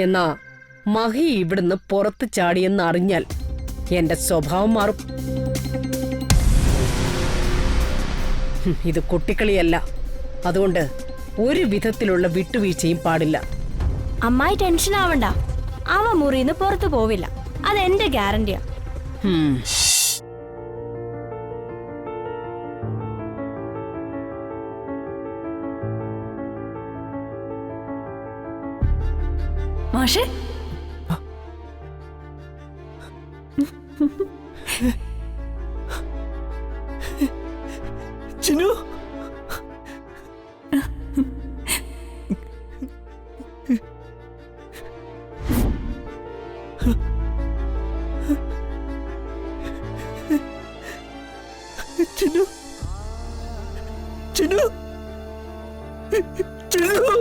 എന്നാ മഹി ഇവിടുന്ന് പുറത്ത് ചാടിയെന്ന് അറിഞ്ഞാൽ എന്റെ സ്വഭാവം മാറും. ഇത് കുട്ടിക്കളിയല്ല. അതുകൊണ്ട് ഒരു വിധത്തിലുള്ള വിട്ടുവീഴ്ചയും പാടില്ല. അമ്മായി ടെൻഷൻ ആവണ്ട, അവ മുറിന്ന് പുറത്തു പോവില്ല. അതെന്റെ ഗ്യാരണ്ടിയാ. മാഷേ, ചിന്നു, ചിന്നു, ചിന്നു, ചിന്നു.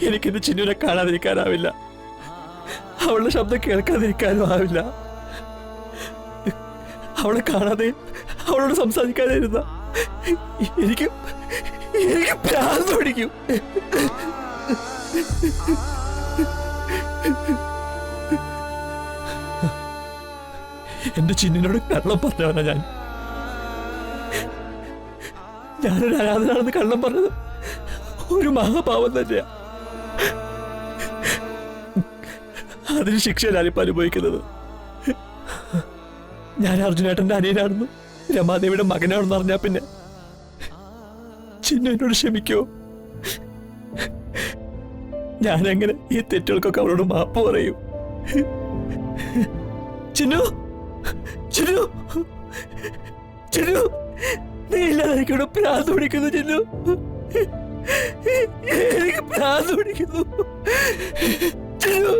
എനിക്കിന്ന് ചിന്നുവിനെ കാണാതിരിക്കാനാവില്ല, അവളുടെ ശബ്ദം കേൾക്കാതിരിക്കാനും ആവില്ല. അവളെ കാണാതെ അവളോട് സംസാരിക്കാതെ ഇരുന്ന എനിക്ക് ഭ്രാന്ത് പിടിക്കും. എന്റെ ചിന്നിനോട് കള്ളം പറഞ്ഞവനാ ഞാനൊരു അനാഥനാണെന്ന് കള്ളം പറഞ്ഞത് ഒരു മഹാപാവം തന്നെയാ. അതിന് ശിക്ഷ ഞാനിപ്പോ അനുഭവിക്കുന്നത്. ഞാൻ അർജുനേട്ടന്റെ അനിയനാണെന്നും രമാദേവിയുടെ മകനാണെന്ന് അറിഞ്ഞാ പിന്നെ ചിന്നു എന്നോട് ക്ഷമിക്കോ? ഞാനെങ്ങനെ ഈ തെറ്റുകൾക്കൊക്കെ അവളോട് മാപ്പ് പറയൂ? ചിന്നു, ചിന്നു, ചിന്നു, നീ ഇല്ലാതെ എനിക്കിവിടെ ഭ്രാന്ത് പിടിക്കുന്നു. ചിന്നു, എനിക്ക് ഭ്രാന്ത് പിടിക്കുന്നു. ചിന്നു,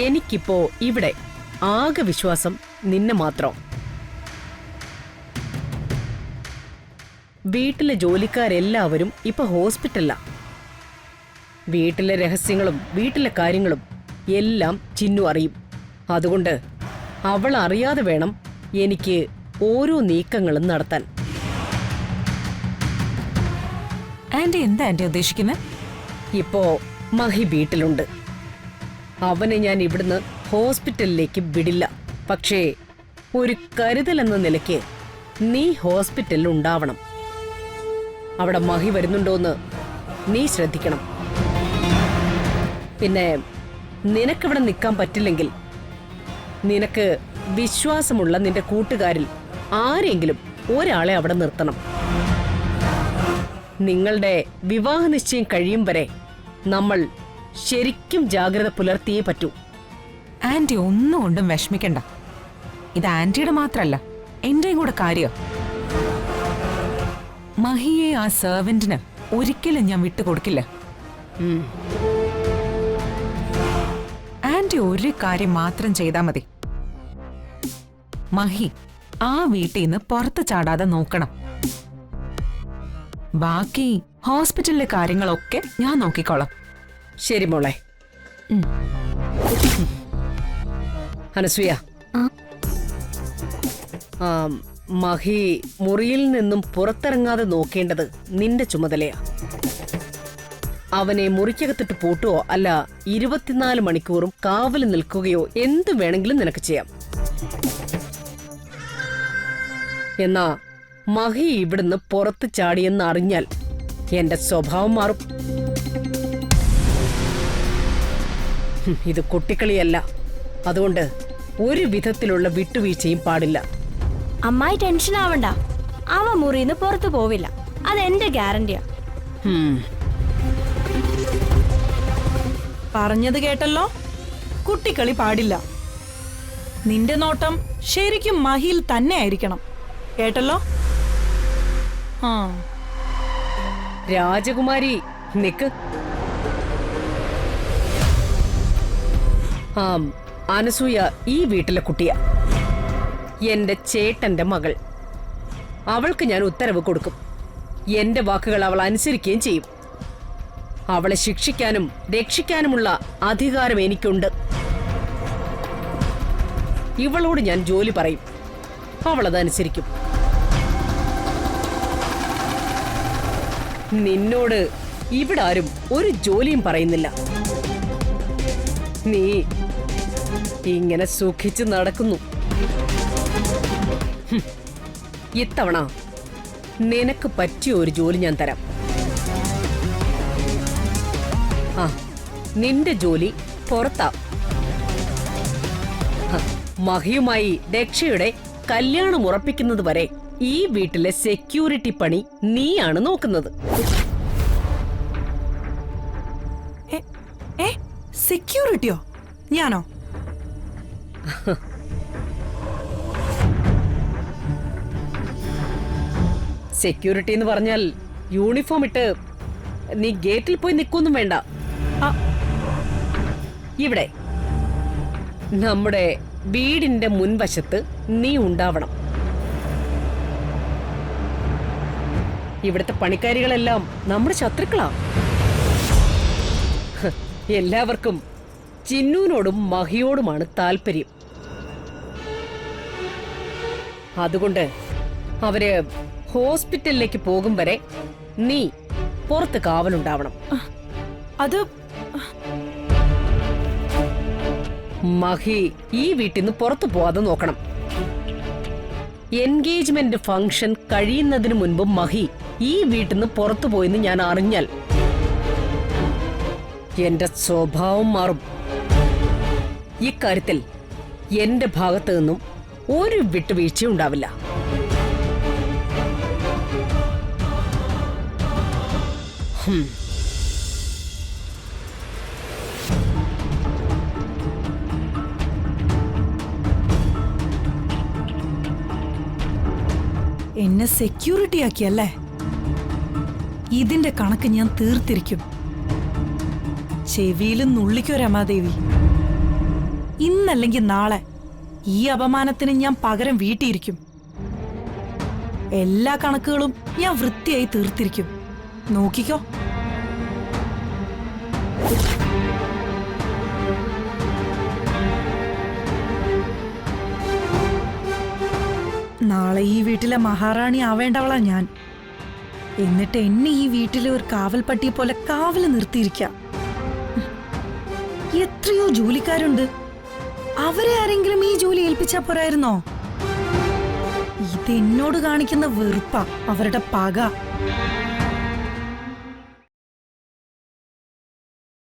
എനിക്കിപ്പോ ഇവിടെ ആകെ വിശ്വാസം നിന്നെ മാത്രം. വീട്ടിലെ ജോലിക്കാരെല്ലാവരും ഇപ്പൊ ഹോസ്പിറ്റലിലാ. വീട്ടിലെ രഹസ്യങ്ങളും വീട്ടിലെ കാര്യങ്ങളും എല്ലാം ചിന്നു അറിയും. അതുകൊണ്ട് അവൾ അറിയാതെ വേണം എനിക്ക് ഓരോ നീക്കങ്ങളും നടത്താൻ. ആന്റി എന്താ ആന്റി ഉദ്ദേശിക്കുന്നത്? ഇപ്പോ മഹി വീട്ടിലുണ്ട്. അവനെ ഞാൻ ഇവിടുന്ന് ഹോസ്പിറ്റലിലേക്ക് വിടില്ല. പക്ഷേ ഒരു കരുതൽ എന്ന നിലയ്ക്ക് നീ ഹോസ്പിറ്റലിൽ ഉണ്ടാവണം. അവിടെ മഹി വരുന്നുണ്ടോന്ന് നീ ശ്രദ്ധിക്കണം. പിന്നെ നിനക്കിവിടെ നിൽക്കാൻ പറ്റില്ലെങ്കിൽ നിനക്ക് വിശ്വാസമുള്ള നിന്റെ കൂട്ടുകാരിൽ ആരെങ്കിലും ഒരാളെ അവിടെ നിർത്തണം. നിങ്ങളുടെ വിവാഹ നിശ്ചയം കഴിയും വരെ നമ്മൾ ശരിക്കും ജാഗ്രത പുലർത്തിയേ പറ്റൂ. ആന്റി ഒന്നും കൊണ്ടും വിഷമിക്കണ്ട. ഇത് ആന്റിയുടെ മാത്രല്ല, എന്റെയും കൂടെ കാര്യം. മഹിയെ ആ സെർവന്റിന് ഒരിക്കലും ഞാൻ വിട്ടുകൊടുക്കില്ല. ആന്റി ഒരു കാര്യം മാത്രം ചെയ്താൽ മതി. മഹി ആ വീട്ടിൽ നിന്ന് പുറത്ത് ചാടാതെ നോക്കണം. ബാക്കി ഹോസ്പിറ്റലിലെ കാര്യങ്ങളൊക്കെ ഞാൻ നോക്കിക്കോളാം. ശരി മോളെ. അനസൂയ, മഹി മുറിയിൽ നിന്നും പുറത്തിറങ്ങാതെ നോക്കേണ്ടത് നിന്റെ ചുമതലയാ. അവനെ മുറിക്കകത്തിട്ട് പൂട്ടുവോ അല്ല 24 മണിക്കൂറും കാവല് നിൽക്കുകയോ എന്തു വേണമെങ്കിലും നിനക്ക് ചെയ്യാം. എന്നാ മഹി ഇവിടുന്ന് പുറത്ത് ചാടിയെന്ന് അറിഞ്ഞാൽ എന്റെ സ്വഭാവം മാറും. ഇത് കുട്ടിക്കളിയല്ല. അതുകൊണ്ട് ഒരു വിധത്തിലുള്ള വിട്ടുവീഴ്ചയും പാടില്ല. അമ്മായി ടെൻഷൻ ആവണ്ട, അവ മുറിന്ന് പുറത്തു പോവില്ല. അതെന്റെ ഗ്യാരണ്ടിയാ. പറഞ്ഞത് കേട്ടല്ലോ, കുട്ടിക്കളി പാടില്ല. നിന്റെ നോട്ടം ശരിക്കും മഹിയിൽ തന്നെ ആയിരിക്കണം. കേട്ടല്ലോ? ആ രാജകുമാരി നിക്ക്. അനസൂയ ഈ വീട്ടിലെ കുട്ടിയാ, എന്റെ ചേട്ടന്റെ മകൾ. അവൾക്ക് ഞാൻ ഉത്തരവ് കൊടുക്കും. എന്റെ വാക്കുകൾ അവൾ അനുസരിക്കുകയും ചെയ്യും. അവളെ ശിക്ഷിക്കാനും രക്ഷിക്കാനുമുള്ള അധികാരം എനിക്കുണ്ട്. ഇവളോട് ഞാൻ ജോലി പറയും, അവളതനുസരിക്കും. നിന്നോട് ഇവിടെ ആരും ഒരു ജോലിയും പറയുന്നില്ല. നീ ഇങ്ങനെ സുഖിച്ച് നടക്കുന്നു. ഇത്തവണ നിനക്ക് പറ്റിയ ഒരു ജോലി ഞാൻ തരാം. നിന്റെ ജോലി പുറത്താ. മഹിയുമായി ദക്ഷയുടെ കല്യാണം ഉറപ്പിക്കുന്നത് വരെ ഈ വീട്ടിലെ സെക്യൂരിറ്റി പണി നീയാണ് നോക്കുന്നത്. സെക്യൂരിറ്റിയോ? ഞാനോ? സെക്യൂരിറ്റി എന്ന് പറഞ്ഞാൽ യൂണിഫോം ഇട്ട് നീ ഗേറ്റിൽ പോയി നിൽക്കൊന്നും വേണ്ട. ഇവിടെ നമ്മുടെ വീടിന്റെ മുൻവശത്ത് നീ ഉണ്ടാവണം. ഇവിടുത്തെ പണിക്കാരികളെല്ലാം നമ്മുടെ ശത്രുക്കളാ. എല്ലാവർക്കും ചിന്നൂനോടും മഹിയോടുമാണ് താല്പര്യം. അതുകൊണ്ട് അവര് ഹോസ്പിറ്റലിലേക്ക് പോകും വരെ നീ പുറത്ത് കാവലുണ്ടാവണം. അത് മഹി ഈ വീട്ടിൽ നിന്ന് പുറത്തു പോവാതെ നോക്കണം. എൻഗേജ്മെന്റ് ഫംഗ്ഷൻ കഴിയുന്നതിന് മുൻപ് മഹി ഈ വീട്ടിൽ നിന്ന് പുറത്തു പോയെന്ന് ഞാൻ അറിഞ്ഞാൽ എന്റെ സ്വഭാവം മാറും. ഇക്കാര്യത്തിൽ എന്റെ ഭാഗത്തു നിന്നും ഒരു വിട്ടുവീഴ്ചയും ഉണ്ടാവില്ല. എന്നെ സെക്യൂരിറ്റി ആക്കിയല്ലേ? ഇതിന്റെ കണക്ക് ഞാൻ തീർത്തിരിക്കും. ചെവിയിലും നുള്ളിക്കോ രമാദേവി. ഇന്നല്ലെങ്കിൽ നാളെ ഈ അപമാനത്തിന് ഞാൻ പകരം വീട്ടിയിരിക്കും. എല്ലാ കണക്കുകളും ഞാൻ വൃത്തിയായി തീർത്തിരിക്കും. നോക്കിക്കോ. നാളെ ഈ വീട്ടിലെ മഹാറാണി ആവേണ്ടവളാ ഞാൻ. എന്നിട്ട് എന്നെ ഈ വീട്ടിലെ ഒരു കാവൽപ്പട്ടിയെ പോലെ കാവല് നിർത്തിയിരിക്കാം. എത്രയോ ജോലിക്കാരുണ്ട്. അവരെ ആരെങ്കിലും ഈ ജോലി ഏൽപ്പിച്ചാ പോരായിരുന്നോ? ഇതെന്നോട് കാണിക്കുന്ന വെറുപ്പാ, അവരുടെ പക.